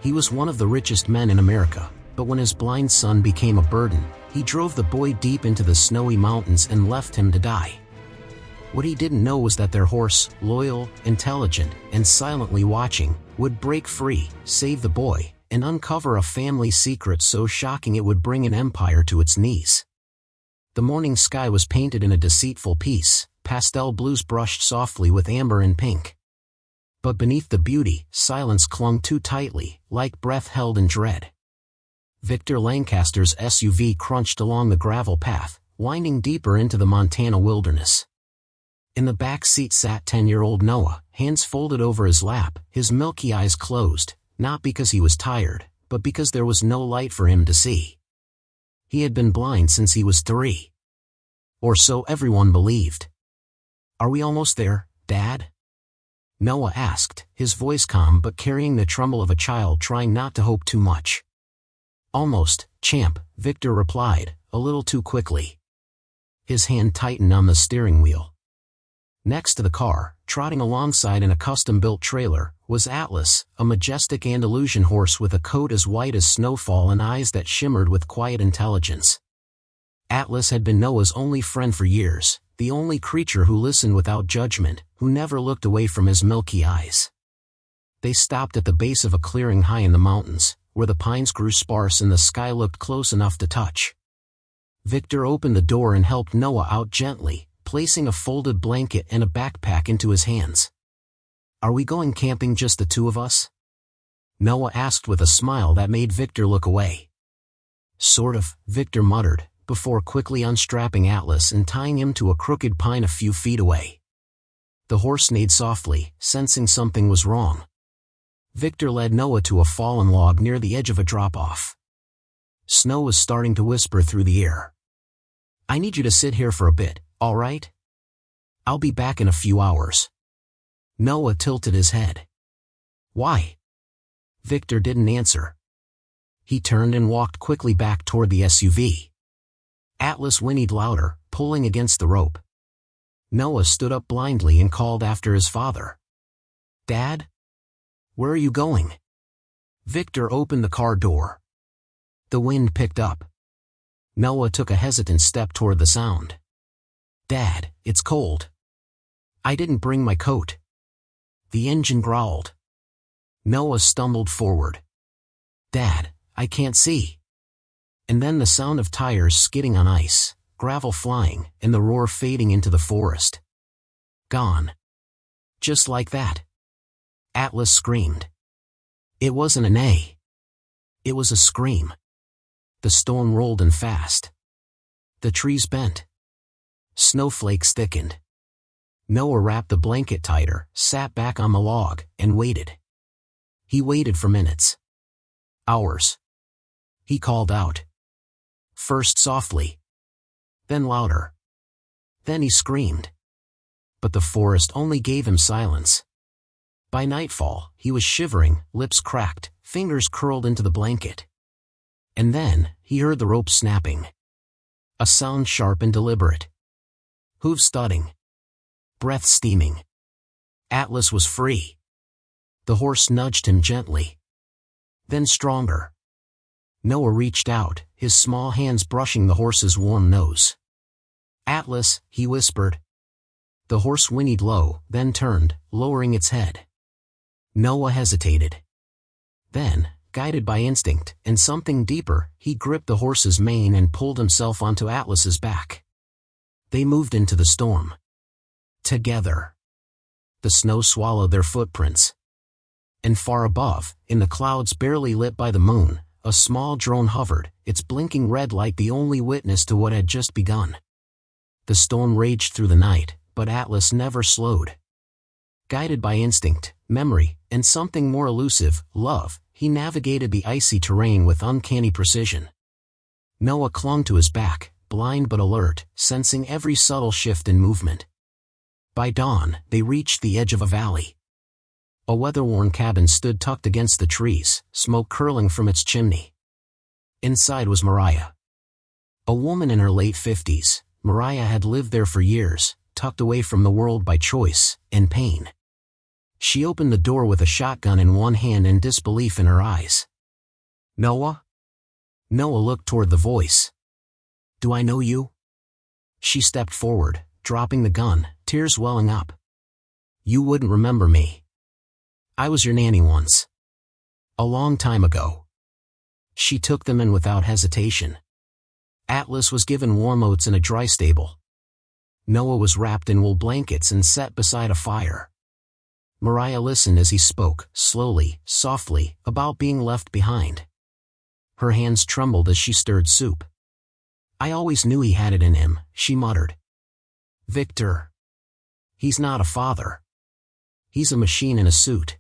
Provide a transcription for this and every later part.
He was one of the richest men in America, but when his blind son became a burden, he drove the boy deep into the snowy mountains and left him to die. What he didn't know was that their horse, loyal, intelligent, and silently watching, would break free, save the boy, and uncover a family secret so shocking it would bring an empire to its knees. The morning sky was painted in a deceitful peace, pastel blues brushed softly with amber and pink. But beneath the beauty, silence clung too tightly, like breath held in dread. Victor Lancaster's SUV crunched along the gravel path, winding deeper into the Montana wilderness. In the back seat sat 10-year-old Noah, hands folded over his lap, his milky eyes closed, not because he was tired, but because there was no light for him to see. He had been blind since he was 3. Or so everyone believed. "Are we almost there, Dad?" Noah asked, his voice calm but carrying the tremble of a child trying not to hope too much. "Almost, champ," Victor replied, a little too quickly. His hand tightened on the steering wheel. Next to the car, trotting alongside in a custom-built trailer, was Atlas, a majestic Andalusian horse with a coat as white as snowfall and eyes that shimmered with quiet intelligence. Atlas had been Noah's only friend for years, the only creature who listened without judgment, who never looked away from his milky eyes. They stopped at the base of a clearing high in the mountains, where the pines grew sparse and the sky looked close enough to touch. Victor opened the door and helped Noah out gently, placing a folded blanket and a backpack into his hands. "Are we going camping just the two of us?" Noah asked with a smile that made Victor look away. "Sort of," Victor muttered, before quickly unstrapping Atlas and tying him to a crooked pine a few feet away. The horse neighed softly, sensing something was wrong. Victor led Noah to a fallen log near the edge of a drop-off. Snow was starting to whisper through the air. "I need you to sit here for a bit, all right? I'll be back in a few hours." Noah tilted his head. "Why?" Victor didn't answer. He turned and walked quickly back toward the SUV. Atlas whinnied louder, pulling against the rope. Noah stood up blindly and called after his father. "Dad? Where are you going?" Victor opened the car door. The wind picked up. Noah took a hesitant step toward the sound. "Dad, it's cold. I didn't bring my coat." The engine growled. Noah stumbled forward. "Dad, I can't see." And then the sound of tires skidding on ice, gravel flying, and the roar fading into the forest. Gone. Just like that. Atlas screamed. It wasn't a neigh. It was a scream. The storm rolled in fast. The trees bent. Snowflakes thickened. Noah wrapped the blanket tighter, sat back on the log, and waited. He waited for minutes. Hours. He called out. First softly. Then louder. Then he screamed. But the forest only gave him silence. By nightfall, he was shivering, lips cracked, fingers curled into the blanket. And then, he heard the rope snapping. A sound sharp and deliberate. Hooves thudding. Breath steaming. Atlas was free. The horse nudged him gently. Then stronger. Noah reached out, his small hands brushing the horse's warm nose. "Atlas," he whispered. The horse whinnied low, then turned, lowering its head. Noah hesitated. Then, guided by instinct and something deeper, he gripped the horse's mane and pulled himself onto Atlas's back. They moved into the storm. Together. The snow swallowed their footprints. And far above, in the clouds barely lit by the moon, a small drone hovered, its blinking red light the only witness to what had just begun. The storm raged through the night, but Atlas never slowed. Guided by instinct, memory, and something more elusive, love, he navigated the icy terrain with uncanny precision. Noah clung to his back, blind but alert, sensing every subtle shift in movement. By dawn, they reached the edge of a valley. A weather-worn cabin stood tucked against the trees, smoke curling from its chimney. Inside was Mariah. A woman in her late 50s, Mariah had lived there for years, tucked away from the world by choice and pain. She opened the door with a shotgun in one hand and disbelief in her eyes. "Noah?" Noah looked toward the voice. "Do I know you?" She stepped forward, dropping the gun, tears welling up. "You wouldn't remember me. I was your nanny once. A long time ago." She took them in without hesitation. Atlas was given warm oats in a dry stable. Noah was wrapped in wool blankets and set beside a fire. Mariah listened as he spoke, slowly, softly, about being left behind. Her hands trembled as she stirred soup. "I always knew he had it in him," she muttered. "Victor. He's not a father. He's a machine in a suit."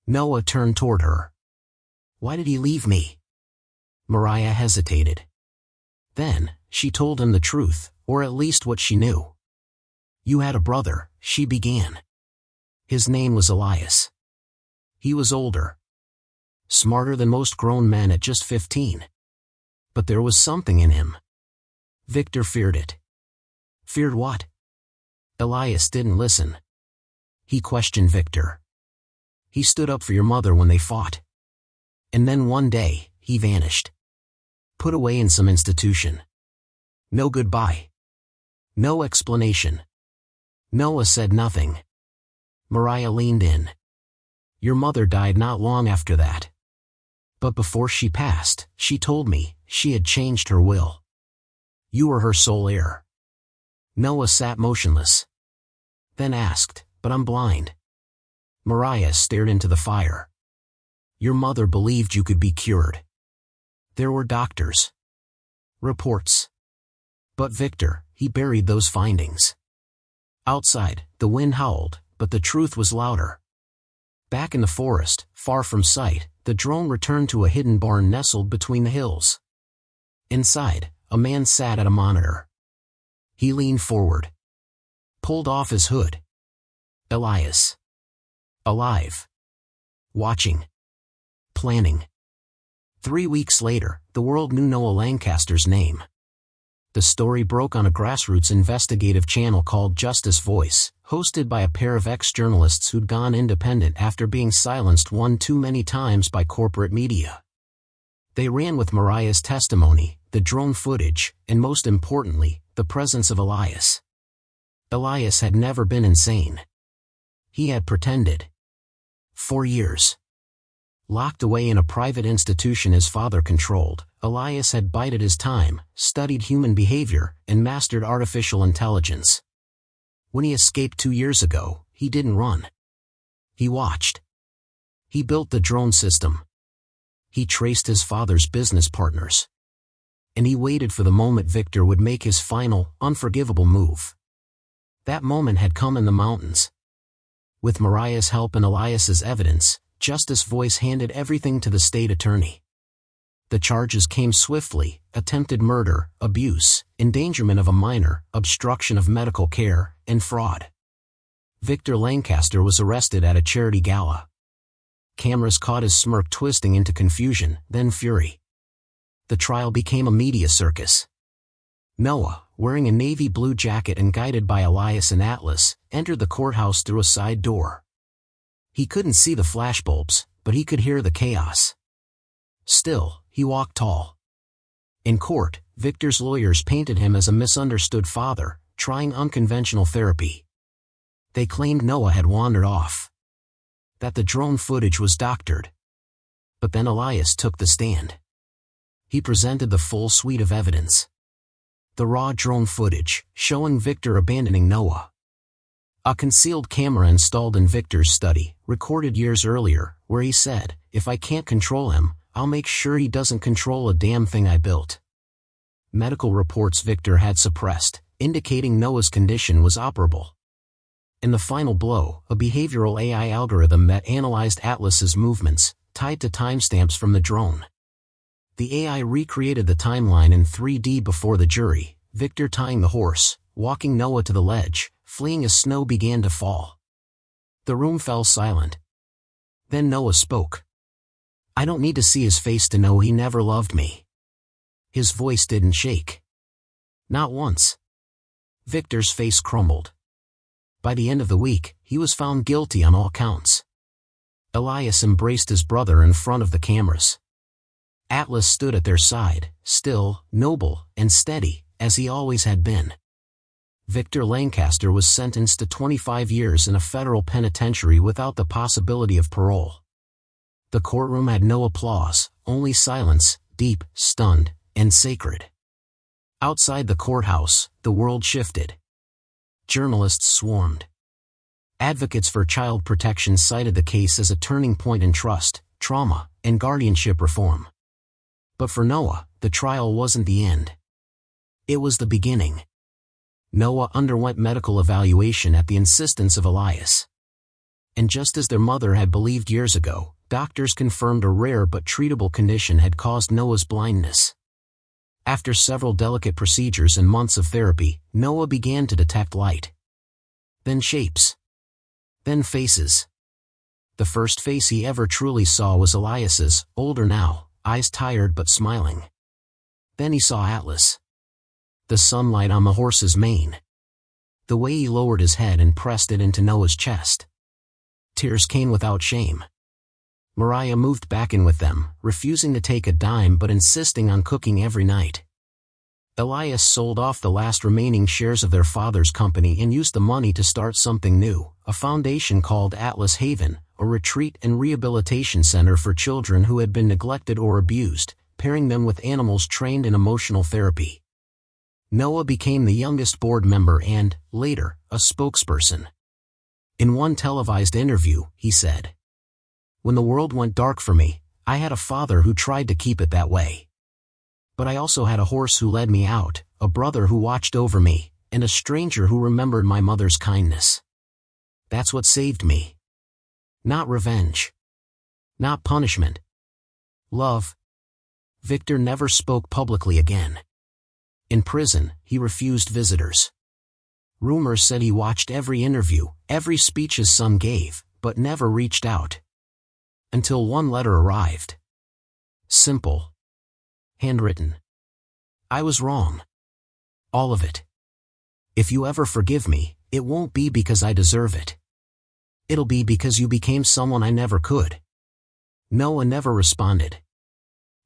Noah turned toward her. "Why did he leave me?" Mariah hesitated. Then, she told him the truth, or at least what she knew. "You had a brother," she began. "His name was Elias. He was older. Smarter than most grown men at just 15. But there was something in him. Victor feared it." "Feared what?" Elias didn't listen. He questioned Victor. "He stood up for your mother when they fought. And then one day, he vanished. Put away in some institution. No goodbye. No explanation." Noah said nothing. Mariah leaned in. "Your mother died not long after that. But before she passed, she told me she had changed her will. You were her sole heir." Noah sat motionless. Then asked, "But I'm blind." Mariah stared into the fire. "Your mother believed you could be cured. There were doctors. Reports. But Victor, he buried those findings." Outside, the wind howled, but the truth was louder. Back in the forest, far from sight, the drone returned to a hidden barn nestled between the hills. Inside, a man sat at a monitor. He leaned forward. Pulled off his hood. Elias. Alive. Watching. Planning. 3 weeks later, the world knew Noah Lancaster's name. The story broke on a grassroots investigative channel called Justice Voice, hosted by a pair of ex-journalists who'd gone independent after being silenced one too many times by corporate media. They ran with Mariah's testimony, the drone footage, and most importantly, the presence of Elias. Elias had never been insane. He had pretended. 4 years. Locked away in a private institution his father controlled, Elias had bided his time, studied human behavior, and mastered artificial intelligence. When he escaped 2 years ago, he didn't run. He watched. He built the drone system. He traced his father's business partners. And he waited for the moment Victor would make his final, unforgivable move. That moment had come in the mountains. With Mariah's help and Elias's evidence, Justice Voice handed everything to the state attorney. The charges came swiftly: attempted murder, abuse, endangerment of a minor, obstruction of medical care, and fraud. Victor Lancaster was arrested at a charity gala. Cameras caught his smirk twisting into confusion, then fury. The trial became a media circus. Noah, wearing a navy blue jacket and guided by Elias and Atlas, entered the courthouse through a side door. He couldn't see the flashbulbs, but he could hear the chaos. Still, he walked tall. In court, Victor's lawyers painted him as a misunderstood father, trying unconventional therapy. They claimed Noah had wandered off. That the drone footage was doctored. But then Elias took the stand. He presented the full suite of evidence. The raw drone footage, showing Victor abandoning Noah. A concealed camera installed in Victor's study, recorded years earlier, where he said, "If I can't control him, I'll make sure he doesn't control a damn thing I built." Medical reports Victor had suppressed, indicating Noah's condition was operable. In the final blow, a behavioral AI algorithm that analyzed Atlas's movements, tied to timestamps from the drone. The AI recreated the timeline in 3D before the jury, Victor tying the horse, walking Noah to the ledge, fleeing as snow began to fall. The room fell silent. Then Noah spoke. "I don't need to see his face to know he never loved me." His voice didn't shake. Not once. Victor's face crumbled. By the end of the week, he was found guilty on all counts. Elias embraced his brother in front of the cameras. Atlas stood at their side, still, noble, and steady, as he always had been. Victor Lancaster was sentenced to 25 years in a federal penitentiary without the possibility of parole. The courtroom had no applause, only silence, deep, stunned, and sacred. Outside the courthouse, the world shifted. Journalists swarmed. Advocates for child protection cited the case as a turning point in trust, trauma, and guardianship reform. But for Noah, the trial wasn't the end. It was the beginning. Noah underwent medical evaluation at the insistence of Elias. And just as their mother had believed years ago, doctors confirmed a rare but treatable condition had caused Noah's blindness. After several delicate procedures and months of therapy, Noah began to detect light. Then shapes. Then faces. The first face he ever truly saw was Elias's, older now, eyes tired but smiling. Then he saw Atlas. The sunlight on the horse's mane. The way he lowered his head and pressed it into Noah's chest. Tears came without shame. Mariah moved back in with them, refusing to take a dime but insisting on cooking every night. Elias sold off the last remaining shares of their father's company and used the money to start something new, a foundation called Atlas Haven, a retreat and rehabilitation center for children who had been neglected or abused, pairing them with animals trained in emotional therapy. Noah became the youngest board member and, later, a spokesperson. In one televised interview, he said, "When the world went dark for me, I had a father who tried to keep it that way. But I also had a horse who led me out, a brother who watched over me, and a stranger who remembered my mother's kindness. That's what saved me. Not revenge. Not punishment. Love." Victor never spoke publicly again. In prison, he refused visitors. Rumors said he watched every interview, every speech his son gave, but never reached out. Until one letter arrived. Simple. Handwritten. "I was wrong. All of it. If you ever forgive me, it won't be because I deserve it. It'll be because you became someone I never could." Noah never responded.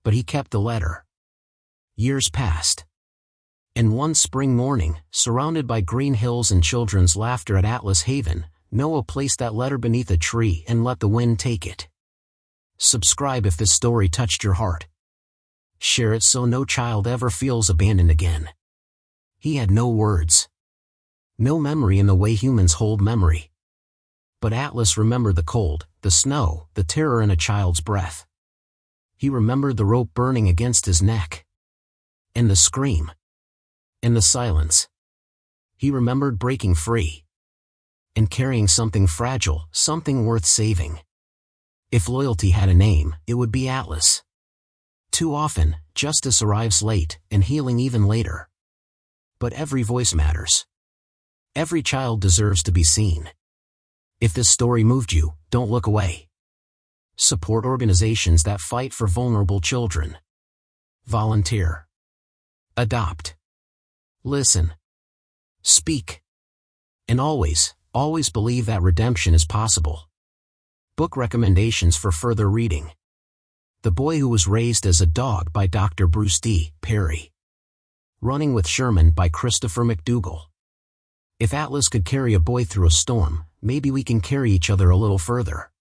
But he kept the letter. Years passed. And one spring morning, surrounded by green hills and children's laughter at Atlas Haven, Noah placed that letter beneath a tree and let the wind take it. Subscribe if this story touched your heart. Share it so no child ever feels abandoned again. He had no words. No memory in the way humans hold memory. But Atlas remembered the cold, the snow, the terror in a child's breath. He remembered the rope burning against his neck. And the scream. And the silence. He remembered breaking free. And carrying something fragile, something worth saving. If loyalty had a name, it would be Atlas. Too often, justice arrives late, and healing even later. But every voice matters. Every child deserves to be seen. If this story moved you, don't look away. Support organizations that fight for vulnerable children. Volunteer. Adopt. Listen. Speak. And always, always believe that redemption is possible. Book recommendations for further reading. The Boy Who Was Raised as a Dog by Dr. Bruce D. Perry. Running with Sherman by Christopher McDougall. If Atlas could carry a boy through a storm, maybe we can carry each other a little further.